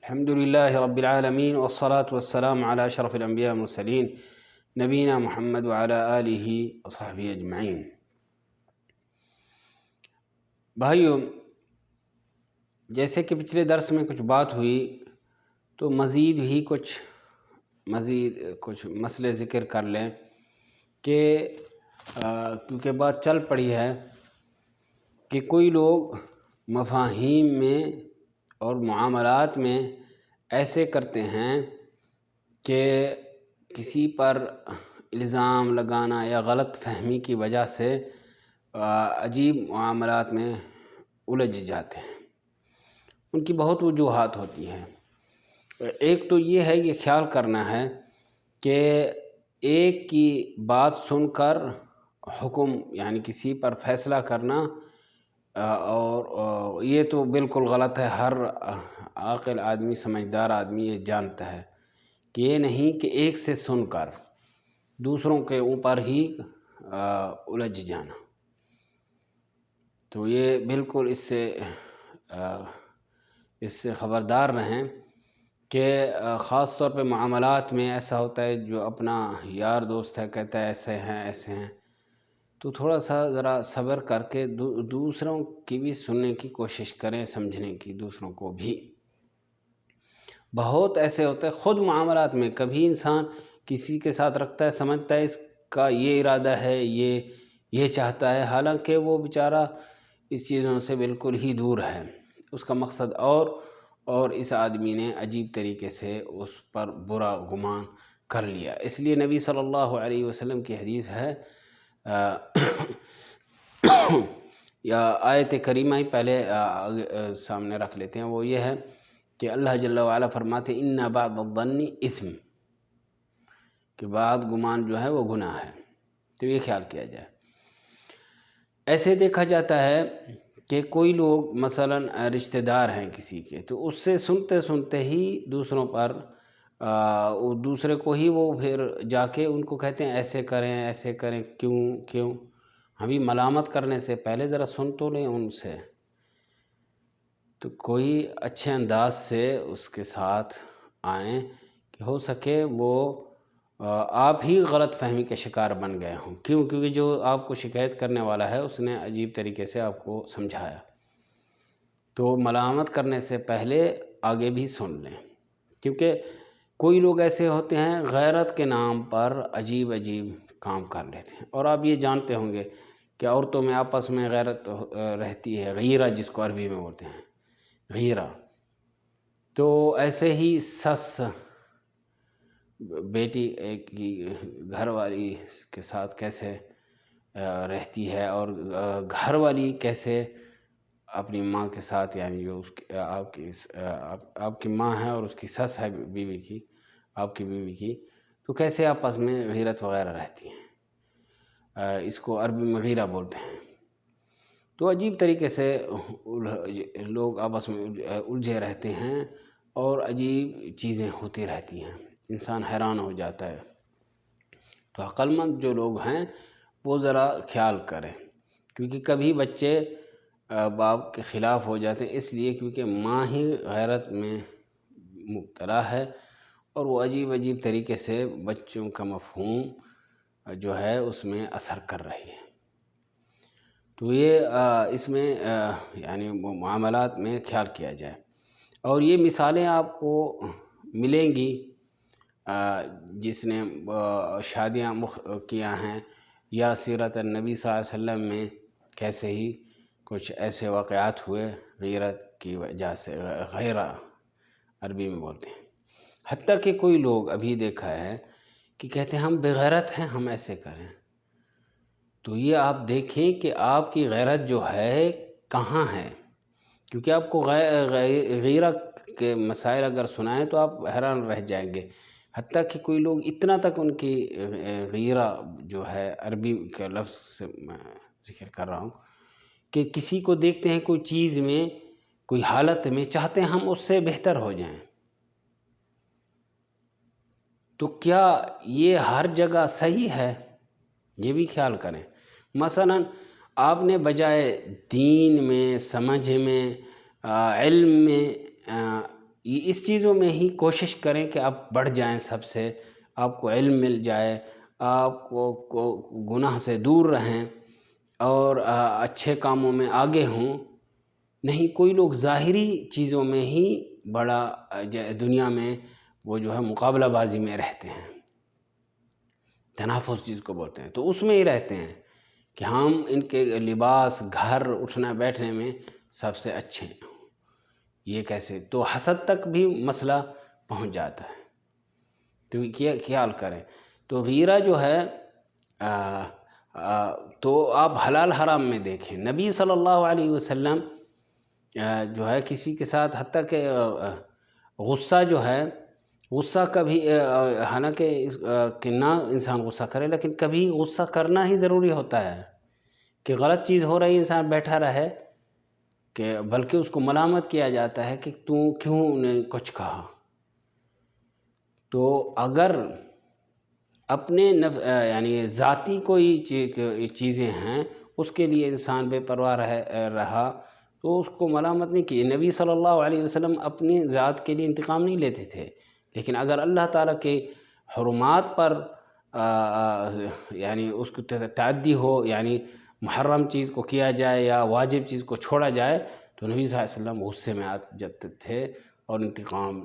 الحمد لله رب العالمين والصلاة والسلام على أشرف الأنبياء والمرسلين نبینا محمد وعلى آلہ وصحبہ اجمعین۔ بھائیو، جیسے کہ پچھلے درس میں کچھ بات ہوئی تو مزید کچھ مسئلے ذکر کر لیں کہ کیونکہ بات چل پڑی ہے کہ کوئی لوگ مفاہیم میں اور معاملات میں ایسے کرتے ہیں کہ کسی پر الزام لگانا یا غلط فہمی کی وجہ سے عجیب معاملات میں الجھ جاتے ہیں۔ ان کی بہت وجوہات ہوتی ہیں۔ ایک تو یہ ہے، یہ خیال کرنا ہے کہ ایک کی بات سن کر حکم یعنی کسی پر فیصلہ کرنا، اور یہ تو بالکل غلط ہے۔ ہر عاقل آدمی، سمجھدار آدمی یہ جانتا ہے کہ یہ نہیں کہ ایک سے سن کر دوسروں کے اوپر ہی الجھ جانا، تو یہ بالکل اس سے خبردار رہیں کہ خاص طور پہ معاملات میں ایسا ہوتا ہے، جو اپنا یار دوست ہے کہتا ہے ایسے ہیں، تو تھوڑا سا ذرا صبر کر کے دوسروں کی بھی سننے کی کوشش کریں، سمجھنے کی دوسروں کو بھی۔ بہت ایسے ہوتے ہیں خود معاملات میں، کبھی انسان کسی کے ساتھ رکھتا ہے، سمجھتا ہے اس کا یہ ارادہ ہے، یہ چاہتا ہے، حالانکہ وہ بیچارہ اس چیزوں سے بالکل ہی دور ہے، اس کا مقصد اور اس آدمی نے عجیب طریقے سے اس پر برا گمان کر لیا۔ اس لیے نبی صلی اللہ علیہ وسلم کی حدیث ہے، یا آیت کریمہ ہی پہلے سامنے رکھ لیتے ہیں، وہ یہ ہے کہ اللہ جل وعلا فرماتے ہیں ان بعض الظن اثم، کہ بعض گمان جو ہے وہ گناہ ہے، تو یہ خیال کیا جائے۔ ایسے دیکھا جاتا ہے کہ کوئی لوگ مثلا رشتہ دار ہیں کسی کے، تو اس سے سنتے ہی دوسروں پر دوسرے کو ہی وہ پھر جا کے ان کو کہتے ہیں ایسے کریں، کیوں ہمیں ملامت کرنے سے پہلے ذرا سن تو لیں ان سے، تو کوئی اچھے انداز سے اس کے ساتھ آئیں کہ ہو سکے وہ آپ ہی غلط فہمی کے شکار بن گئے ہوں۔ کیونکہ جو آپ کو شکایت کرنے والا ہے اس نے عجیب طریقے سے آپ کو سمجھایا، تو ملامت کرنے سے پہلے آگے بھی سن لیں، کیونکہ کوئی لوگ ایسے ہوتے ہیں غیرت کے نام پر عجیب کام کر لیتے ہیں۔ اور آپ یہ جانتے ہوں گے کہ عورتوں میں آپس میں غیرت رہتی ہے، غیرہ جس کو عربی میں بولتے ہیں، غیرہ۔ تو ایسے ہی سس بیٹی کی گھر والی کے ساتھ کیسے رہتی ہے، اور گھر والی کیسے اپنی ماں کے ساتھ، یعنی جو آپ کی ماں ہے اور اس کی سس ہے بیوی کی، آپ کی بیوی کی، تو کیسے آپس میں غیرت وغیرہ رہتی ہیں، اس کو عربی میں غیرہ بولتے ہیں۔ تو عجیب طریقے سے لوگ آپس میں الجھے رہتے ہیں اور عجیب چیزیں ہوتی رہتی ہیں، انسان حیران ہو جاتا ہے۔ تو عقل مند جو لوگ ہیں وہ ذرا خیال کریں، کیونکہ کبھی بچے باپ کے خلاف ہو جاتے ہیں، اس لیے کیونکہ ماں ہی غیرت میں مبتلا ہے، اور وہ عجیب طریقے سے بچوں کا مفہوم جو ہے اس میں اثر کر رہی ہے۔ تو یہ اس میں یعنی معاملات میں خیال کیا جائے۔ اور یہ مثالیں آپ کو ملیں گی جس نے شادیاں کیا ہیں، یا سیرت النبی صلی اللہ علیہ وسلم میں کیسے ہی کچھ ایسے واقعات ہوئے غیرت کی وجہ سے، غیرہ عربی میں بولتے ہیں۔ حتیٰ کہ کوئی لوگ ابھی دیکھا ہے کہ کہتے ہیں ہم بے غیرت ہیں، ہم ایسے کریں، تو یہ آپ دیکھیں کہ آپ کی غیرت جو ہے کہاں ہے، کیونکہ آپ کو غیرہ کے مسائل اگر سنائیں تو آپ حیران رہ جائیں گے۔ حتیٰ کہ کوئی لوگ اتنا تک ان کی غیرہ جو ہے، عربی کے لفظ سے میں ذکر کر رہا ہوں، کہ کسی کو دیکھتے ہیں کوئی چیز میں، کوئی حالت میں، چاہتے ہیں ہم اس سے بہتر ہو جائیں۔ تو کیا یہ ہر جگہ صحیح ہے؟ یہ بھی خیال کریں۔ مثلا آپ نے بجائے دین میں، سمجھ میں، علم میں اس چیزوں میں ہی کوشش کریں کہ آپ بڑھ جائیں، سب سے آپ کو علم مل جائے، آپ کو گناہ سے دور رہیں اور اچھے کاموں میں آگے ہوں۔ نہیں، کوئی لوگ ظاہری چیزوں میں ہی بڑا دنیا میں وہ جو ہے مقابلہ بازی میں رہتے ہیں، تنافس جس کو بولتے ہیں، تو اس میں ہی رہتے ہیں کہ ہم ان کے لباس، گھر، اٹھنا بیٹھنے میں سب سے اچھے ہیں۔ یہ کیسے؟ تو حسد تک بھی مسئلہ پہنچ جاتا ہے۔ تو یہ خیال کریں۔ تو غیرہ جو ہے تو آپ حلال حرام میں دیکھیں، نبی صلی اللہ علیہ وسلم جو ہے کسی کے ساتھ، حتیٰ کہ غصہ جو ہے، غصہ کبھی حالانکہ کہ نہ انسان غصہ کرے، لیکن کبھی غصہ کرنا ہی ضروری ہوتا ہے کہ غلط چیز ہو رہی انسان بیٹھا رہے، کہ بلکہ اس کو ملامت کیا جاتا ہے کہ تو کیوں نے کچھ کہا۔ تو اگر اپنے یعنی ذاتی کوئی چیزیں ہیں، اس کے لیے انسان بے پرواہ رہا تو اس کو ملامت نہیں کی۔ نبی صلی اللہ علیہ وسلم اپنی ذات کے لیے انتقام نہیں لیتے تھے، لیکن اگر اللہ تعالیٰ کے حرمات پر یعنی اس کو تعدی ہو، یعنی محرم چیز کو کیا جائے یا واجب چیز کو چھوڑا جائے، تو نبی صلی اللہ علیہ وسلم غصے میں آ جاتے تھے اور انتقام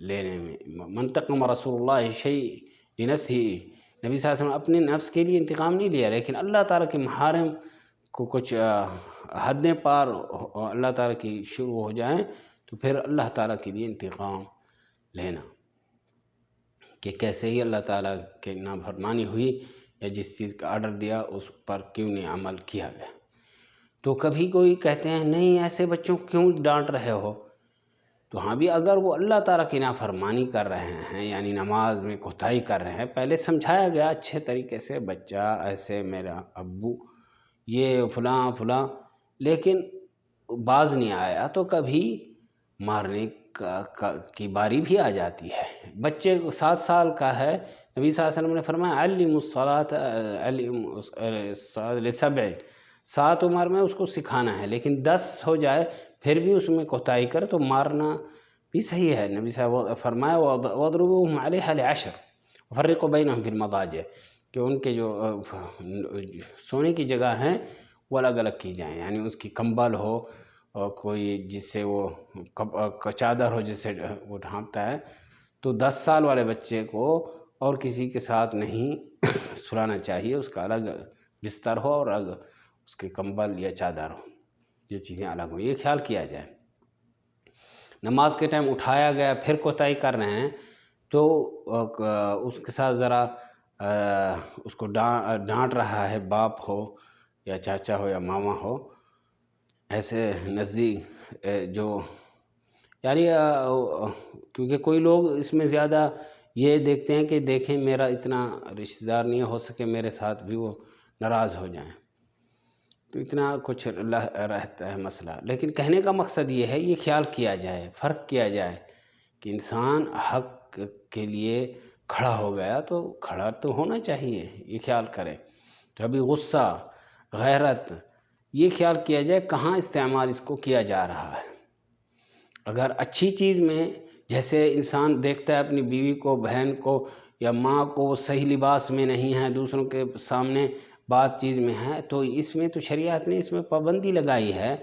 لینے میں۔ منتقم رسول اللہ شیء لنفسہ، نبی صلی اللہ علیہ وسلم اپنے نفس کے لیے انتقام نہیں لیا، لیکن اللہ تعالیٰ کے محارم کو کچھ حدیں پار اللہ تعالیٰ کی شروع ہو جائیں تو پھر اللہ تعالیٰ کے لیے انتقام لینا، کہ کیسے ہی اللہ تعالیٰ کے نافرمانی ہوئی یا جس چیز کا آرڈر دیا اس پر کیوں نہیں عمل کیا گیا۔ تو کبھی کوئی کہتے ہیں نہیں ایسے بچوں کو کیوں ڈانٹ رہے ہو، تو ہاں بھی اگر وہ اللہ تعالیٰ کی نافرمانی کر رہے ہیں، یعنی نماز میں کوتاہی کر رہے ہیں، پہلے سمجھایا گیا اچھے طریقے سے، بچہ ایسے میرا ابو یہ فلاں فلاں، لیکن باز نہیں آیا تو کبھی مارنے کی باری بھی آ جاتی ہے۔ بچے 7 سال کا ہے، نبی صلی اللہ علیہ وسلم نے فرمایا علم الصلاۃ لسبع، 7 عمر میں اس کو سکھانا ہے، لیکن 10 ہو جائے پھر بھی اس میں کوتاہی کر تو مارنا بھی صحیح ہے۔ نبی صلی اللہ علیہ وسلم فرمایا وَاضْرِبُوهُمْ عَلَيْهَا لِعَشْرٍ وَفَرِّقُوا بَيْنَهُمْ فِي الْمَضَاجِعِ، کہ ان کے جو سونے کی جگہ ہیں وہ الگ الگ کی جائیں، یعنی اس کی کمبل ہو اور کوئی جس سے وہ چادر ہو جس سے وہ ڈھانپتا ہے، تو 10 سال والے بچے کو اور کسی کے ساتھ نہیں سلانا چاہیے، اس کا الگ بستر ہو اور الگ اس کے کمبل یا چادر ہو، یہ چیزیں الگ ہوں، یہ خیال کیا جائے۔ نماز کے ٹائم اٹھایا گیا پھر کوتاہی کر رہے ہیں تو اس کے ساتھ ذرا اس کو ڈانٹ رہا ہے، باپ ہو یا چاچا ہو یا ماما ہو، ایسے نزدیک جو یعنی کیونکہ کوئی لوگ اس میں زیادہ یہ دیکھتے ہیں کہ دیکھیں میرا اتنا رشتہ دار نہیں ہو سکے میرے ساتھ بھی وہ ناراض ہو جائیں، تو اتنا کچھ رہتا ہے مسئلہ۔ لیکن کہنے کا مقصد یہ ہے، یہ خیال کیا جائے، فرق کیا جائے کہ انسان حق کے لیے کھڑا ہو گیا تو کھڑا تو ہونا چاہیے، یہ خیال کرے۔ تو ابھی غصہ، غیرت، یہ خیال کیا جائے کہاں استعمال اس کو کیا جا رہا ہے۔ اگر اچھی چیز میں، جیسے انسان دیکھتا ہے اپنی بیوی کو، بہن کو یا ماں کو، وہ صحیح لباس میں نہیں ہے، دوسروں کے سامنے بات چیز میں ہے، تو اس میں تو شریعت نے اس میں پابندی لگائی ہے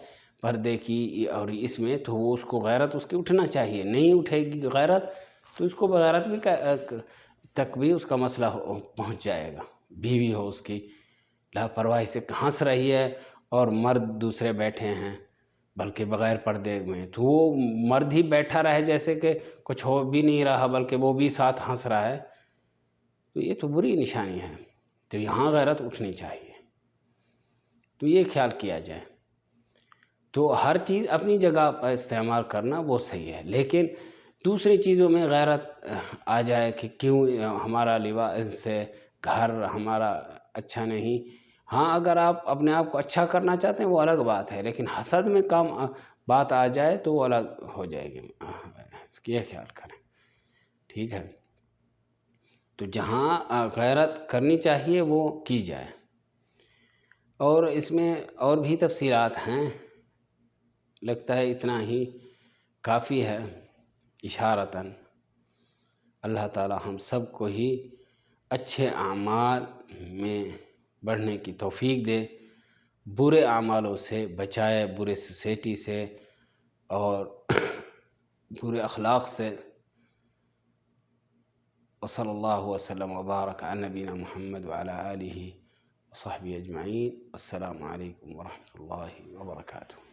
پردے کی، اور اس میں تو وہ اس کو غیرت اس کی اٹھنا چاہیے، نہیں اٹھے گی غیرت تو اس کو بغیرت بھی تک بھی اس کا مسئلہ پہنچ جائے گا۔ بیوی ہو اس کی لاپرواہی سے ہنس رہی ہے اور مرد دوسرے بیٹھے ہیں بلکہ بغیر پردے میں، تو وہ مرد ہی بیٹھا رہے جیسے کہ کچھ ہو بھی نہیں رہا بلکہ وہ بھی ساتھ ہنس رہا ہے، تو یہ تو بری نشانی ہے، تو یہاں غیرت اٹھنی چاہیے۔ تو یہ خیال کیا جائے، تو ہر چیز اپنی جگہ پر استعمال کرنا وہ صحیح ہے، لیکن دوسری چیزوں میں غیرت آ جائے کہ کیوں ہمارا لباس سے گھر ہمارا اچھا نہیں، ہاں اگر آپ اپنے آپ کو اچھا کرنا چاہتے ہیں وہ الگ بات ہے، لیکن حسد میں بات آ جائے تو وہ الگ ہو جائے گی، یہ خیال کریں، ٹھیک ہے۔ تو جہاں غیرت کرنی چاہیے وہ کی جائے، اور اس میں اور بھی تفصیلات ہیں، لگتا ہے اتنا ہی کافی ہے۔ اشارتاً۔ اللہ تعالی ہم سب کو ہی اچھے اعمال میں بڑھنے کی توفیق دے، برے اعمالوں سے بچائے، برے سوسائٹی سے اور برے اخلاق سے۔ وصلی اللہ وسلم وبارک علی نبینا محمد وعلی آلہ وصحبہ اجمعین۔ السلام علیکم ورحمۃ اللہ وبرکاتہ۔